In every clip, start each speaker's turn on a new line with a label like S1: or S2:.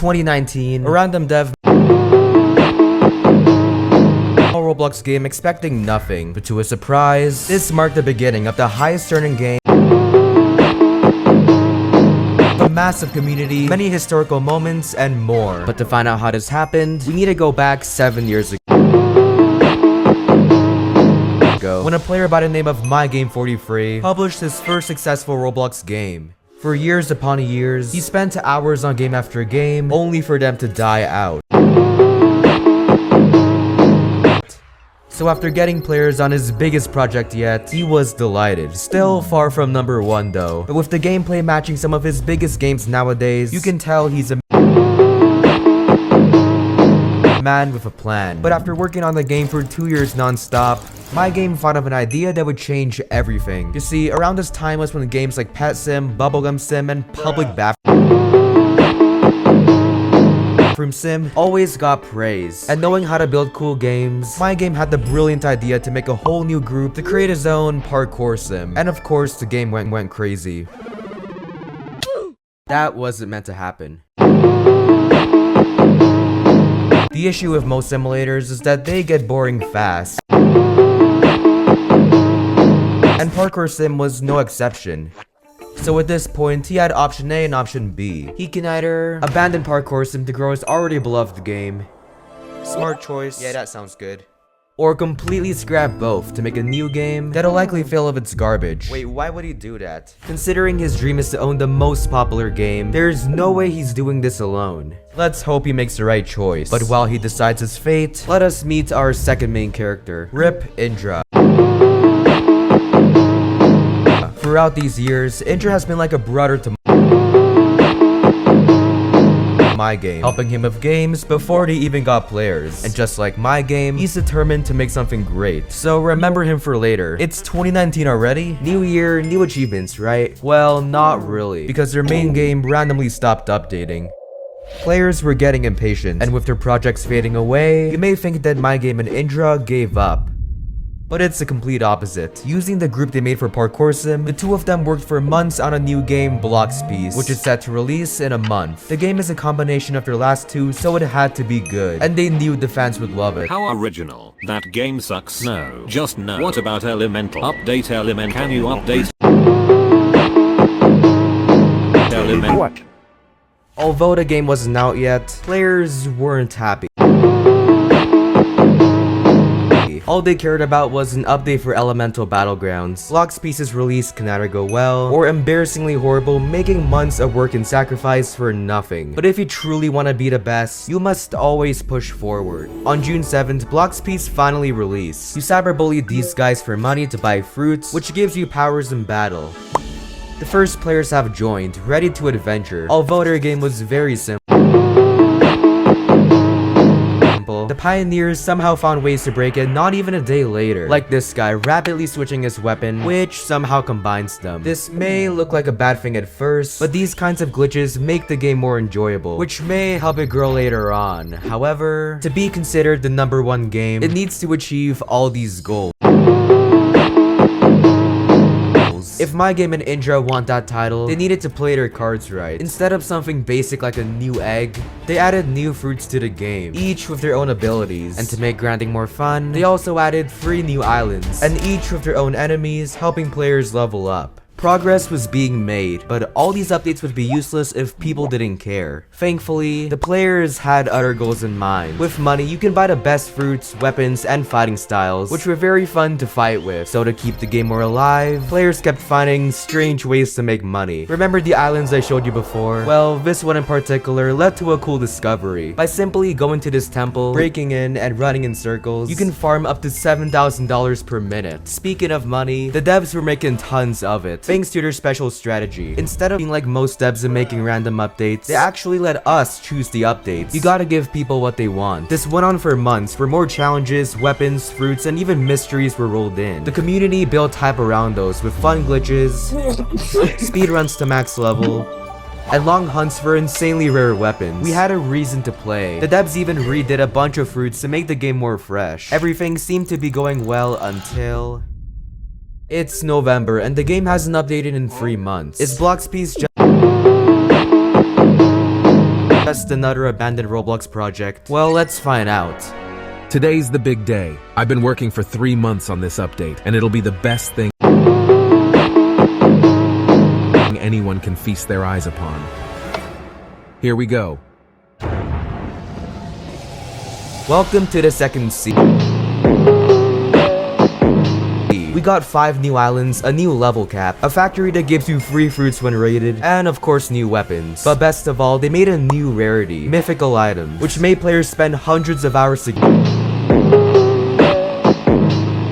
S1: 2019, a random dev Roblox game expecting nothing, but to his surprise, this marked the beginning of the highest earning game, a massive community, many historical moments, and more. But to find out how this happened, we need to go back 7 years ago, when a player by the name of MyGame43 published his first successful Roblox game. For years upon years, he spent hours on game after game, only for them to die out. So after getting players on his biggest project yet, he was delighted. Still far from number 1 though, but with the gameplay matching some of his biggest games nowadays, you can tell he's a man with a plan. But after working on the game for 2 years non-stop, MyGame thought of an idea that would change everything. You see, around this time was when games like Pet Sim, Bubblegum Sim, and Public Bathroom Sim always got praise. And knowing how to build cool games, MyGame had the brilliant idea to make a whole new group to create his own parkour sim. And of course, the game went crazy. That wasn't meant to happen. The issue with most simulators is that they get boring fast. And Parkour Sim was no exception. So at this point, he had option A and option B. He can either abandon Parkour Sim to grow his already beloved game. Smart choice. Yeah, that sounds good. Or completely scrap both to make a new game that'll likely fail if it's garbage. Wait, why would he do that? Considering his dream is to own the most popular game, there's no way he's doing this alone. Let's hope he makes the right choice. But while he decides his fate, let us meet our second main character, Rip Indra. Throughout these years, Indra has been like a brother to MyGame, helping him with games before they even got players. And just like MyGame, he's determined to make something great. So remember him for later. It's 2019 already? New year, new achievements, right? Well, not really, because their main game randomly stopped updating. Players were getting impatient, and with their projects fading away, you may think that MyGame and Indra gave up. But it's the complete opposite. Using the group they made for Parkour Sim, the two of them worked for months on a new game, blox, which is set to release in a month. The game is a combination of their last two, so it had to be good, and they knew the fans would love it.
S2: How original. That game sucks. No. Just no. What about Elemental? Update Elemental. Can you update Elemental?
S1: What? Although the game wasn't out yet, players weren't happy. All they cared about was an update for Elemental Battlegrounds. blox release can either go well, or embarrassingly horrible, making months of work and sacrifice for nothing. But if you truly want to be the best, you must always push forward. On June 7th, blox finally released. You cyberbully these guys for money to buy fruits, which gives you powers in battle. The first players have joined, ready to adventure, although their game was very simple. The pioneers somehow found ways to break it not even a day later, like this guy rapidly switching his weapon, which somehow combines them. This may look like a bad thing at first, but these kinds of glitches make the game more enjoyable, which may help it grow later on. However, to be considered the #1 game, it needs to achieve all these goals. If MyGame and Indra want that title, they needed to play their cards right. Instead of something basic like a new egg, they added new fruits to the game, each with their own abilities. And to make grinding more fun, they also added 3 new islands, and each with their own enemies, helping players level up. Progress was being made, but all these updates would be useless if people didn't care. Thankfully, the players had other goals in mind. With money, you can buy the best fruits, weapons, and fighting styles, which were very fun to fight with. So to keep the game more alive, players kept finding strange ways to make money. Remember the islands I showed you before? Well, this one in particular led to a cool discovery. By simply going to this temple, breaking in, and running in circles, you can farm up to $7,000 per minute. Speaking of money, the devs were making tons of it, thanks to their special strategy. Instead of being like most devs and making random updates, they actually let us choose the updates. You gotta give people what they want. This went on for months, where more challenges, weapons, fruits, and even mysteries were rolled in. The community built hype around those with fun glitches, speedruns to max level, and long hunts for insanely rare weapons. We had a reason to play. The devs even redid a bunch of fruits to make the game more fresh. Everything seemed to be going well until... It's November, and the game hasn't updated in 3 months. Is blox just just another abandoned Roblox project? Well, let's find out.
S3: Today's the big day. I've been working for 3 months on this update, and it'll be the best thing anyone can feast their eyes upon. Here we go.
S1: Welcome to the second season. We got 5 new islands, a new level cap, a factory that gives you free fruits when raided, and of course new weapons. But best of all, they made a new rarity, mythical item, which made players spend hundreds of hours to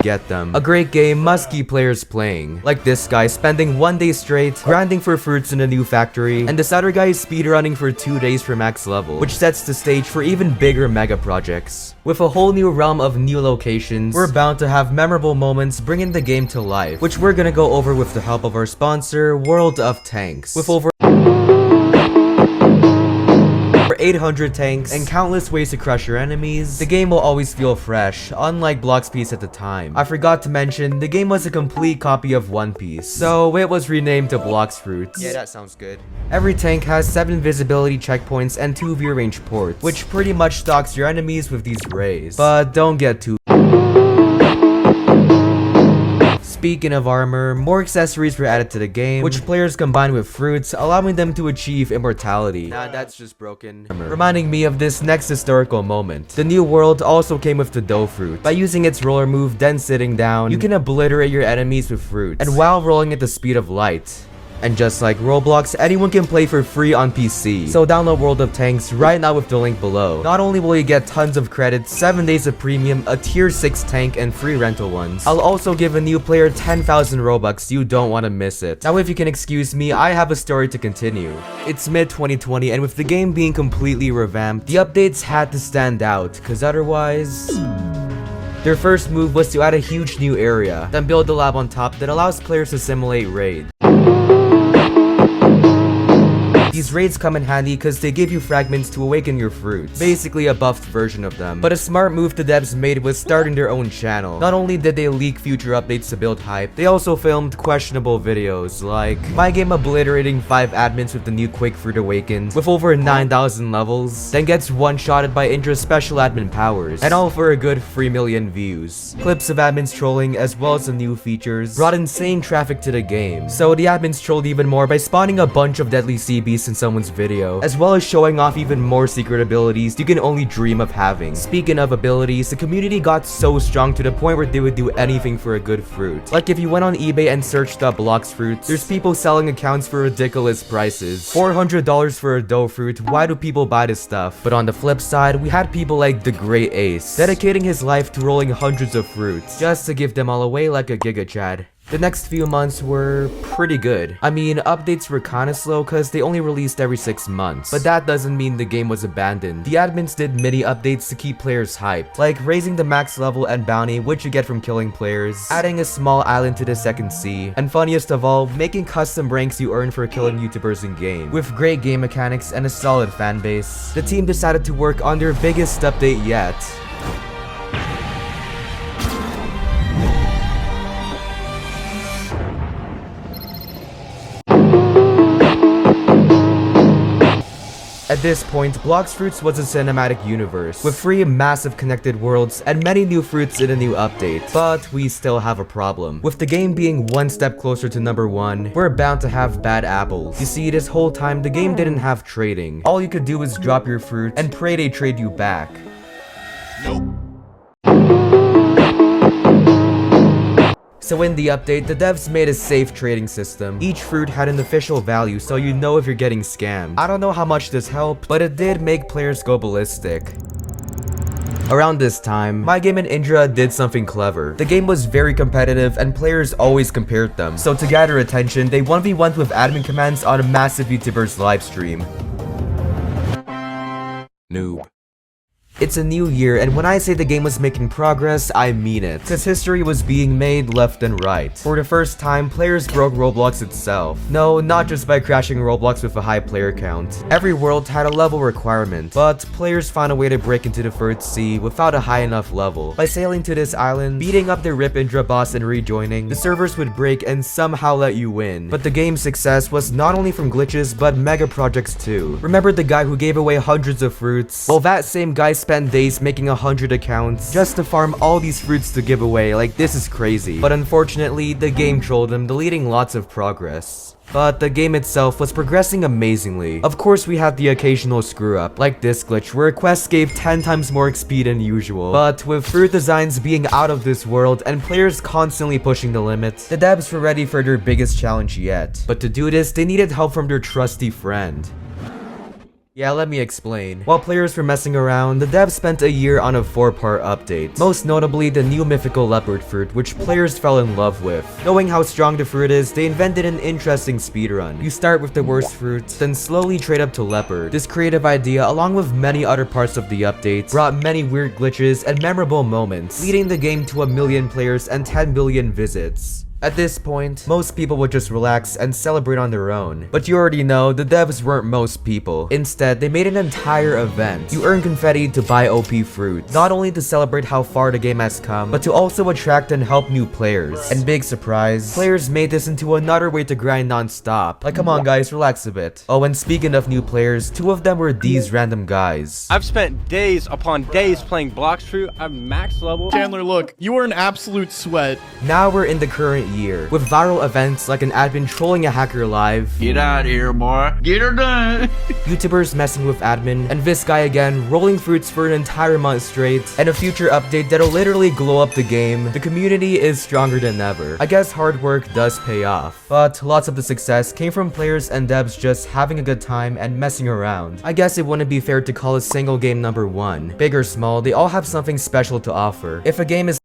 S1: get them. A great game must keep players playing. Like this guy spending 1 day straight grinding for fruits in a new factory, and this other guy is speedrunning for 2 days for max level, which sets the stage for even bigger mega projects. With a whole new realm of new locations, we're bound to have memorable moments bringing the game to life, which we're gonna go over with the help of our sponsor, World of Tanks. With over 800 tanks and countless ways to crush your enemies, the game will always feel fresh, unlike Blox Piece at the time. I forgot to mention, the game was a complete copy of One Piece, so it was renamed to Blox Fruits. Yeah, that sounds good. Every tank has 7 visibility checkpoints and 2 view range ports, which pretty much stalks your enemies with these rays. But don't get too Speaking of armor, more accessories were added to the game, which players combine with fruits, allowing them to achieve immortality. Nah, that's just broken. Reminding me of this next historical moment. The new world also came with the dough fruit. By using its roller move, then sitting down, you can obliterate your enemies with fruits, and while rolling at the speed of light. And just like Roblox, anyone can play for free on PC. So download World of Tanks right now with the link below. Not only will you get tons of credits, 7 days of premium, a tier 6 tank, and free rental ones, I'll also give a new player 10,000 Robux. You don't want to miss it. Now if you can excuse me, I have a story to continue. It's mid-2020, and with the game being completely revamped, the updates had to stand out, cause otherwise... Their first move was to add a huge new area, then build a lab on top that allows players to simulate raid. These raids come in handy because they give you fragments to awaken your fruits, basically a buffed version of them. But a smart move the devs made was starting their own channel. Not only did they leak future updates to build hype, they also filmed questionable videos like my game obliterating 5 admins with the new Quick Fruit Awakened with over 9,000 levels, then gets one-shotted by Indra's special admin powers, and all for a good 3 million views. Clips of admins trolling as well as the new features brought insane traffic to the game, so the admins trolled even more by spawning a bunch of deadly sea beasts in someone's video, as well as showing off even more secret abilities you can only dream of having. Speaking of abilities, the community got so strong to the point where they would do anything for a good fruit. Like if you went on eBay and searched up Blox Fruits, there's people selling accounts for ridiculous prices. $400 for a dough fruit, why do people buy this stuff? But on the flip side, we had people like the Great Ace, dedicating his life to rolling hundreds of fruits, just to give them all away like a Giga Chad. The next few months were pretty good. I mean, updates were kinda slow cause they only released every 6 months, but that doesn't mean the game was abandoned. The admins did mini updates to keep players hyped, like raising the max level and bounty which you get from killing players, adding a small island to the second sea, and funniest of all, making custom ranks you earn for killing YouTubers in game. With great game mechanics and a solid fanbase, the team decided to work on their biggest update yet. At this point, Blox Fruits was a cinematic universe, with 3 massive connected worlds and many new fruits in a new update. But we still have a problem. With the game being 1 step closer to number 1, we're bound to have bad apples. You see, this whole time, the game didn't have trading. All you could do is drop your fruit and pray they trade you back. Nope. So in the update, the devs made a safe trading system. Each fruit had an official value, so you know if you're getting scammed. I don't know how much this helped, but it did make players go ballistic. Around this time, my game and Indra did something clever. The game was very competitive and players always compared them. So to gather attention, they 1v1'd with admin commands on a massive YouTuber's livestream.
S3: Noob.
S1: It's a new year, and when I say the game was making progress, I mean it. Cause history was being made left and right. For the first time, players broke Roblox itself. No, not just by crashing Roblox with a high player count. Every world had a level requirement, but players found a way to break into the first sea without a high enough level. By sailing to this island, beating up the Rip Indra boss and rejoining, the servers would break and somehow let you win. But the game's success was not only from glitches, but mega projects too. Remember the guy who gave away hundreds of fruits? Well, that same guy spent days making 100 accounts just to farm all these fruits to give away. Like, this is crazy. But unfortunately, the game trolled him, deleting lots of progress. But the game itself was progressing amazingly. Of course, we had the occasional screw up, like this glitch where a quest gave 10 times more XP than usual. But with fruit designs being out of this world and players constantly pushing the limits, the devs were ready for their biggest challenge yet. But to do this, they needed help from their trusty friend. Yeah, let me explain. While players were messing around, the devs spent a year on a 4-part update. Most notably, the new mythical leopard fruit, which players fell in love with. Knowing how strong the fruit is, they invented an interesting speedrun. You start with the worst fruit, then slowly trade up to leopard. This creative idea, along with many other parts of the update, brought many weird glitches and memorable moments, leading the game to 1 million players and 10 billion visits. At this point, most people would just relax and celebrate on their own. But you already know, the devs weren't most people. Instead, they made an entire event. You earn confetti to buy OP fruit, not only to celebrate how far the game has come, but to also attract and help new players. And big surprise, players made this into another way to grind non-stop. Like, come on guys, relax a bit. Oh, and speaking of new players, 2 of them were these random guys.
S4: I've spent days upon days playing blox fruit. I'm max level.
S5: Chandler, look, you are an absolute sweat.
S1: Now we're in the current year, with viral events like an admin trolling a hacker live,
S6: Get out of here, boy. Get her done.
S1: YouTubers messing with admin, and this guy again rolling fruits for an entire month straight, and a future update that'll literally glow up the game. The community is stronger than ever. I guess hard work does pay off. But lots of the success came from players and devs just having a good time and messing around. I guess it wouldn't be fair to call a single game number 1. Big or small, they all have something special to offer. If a game is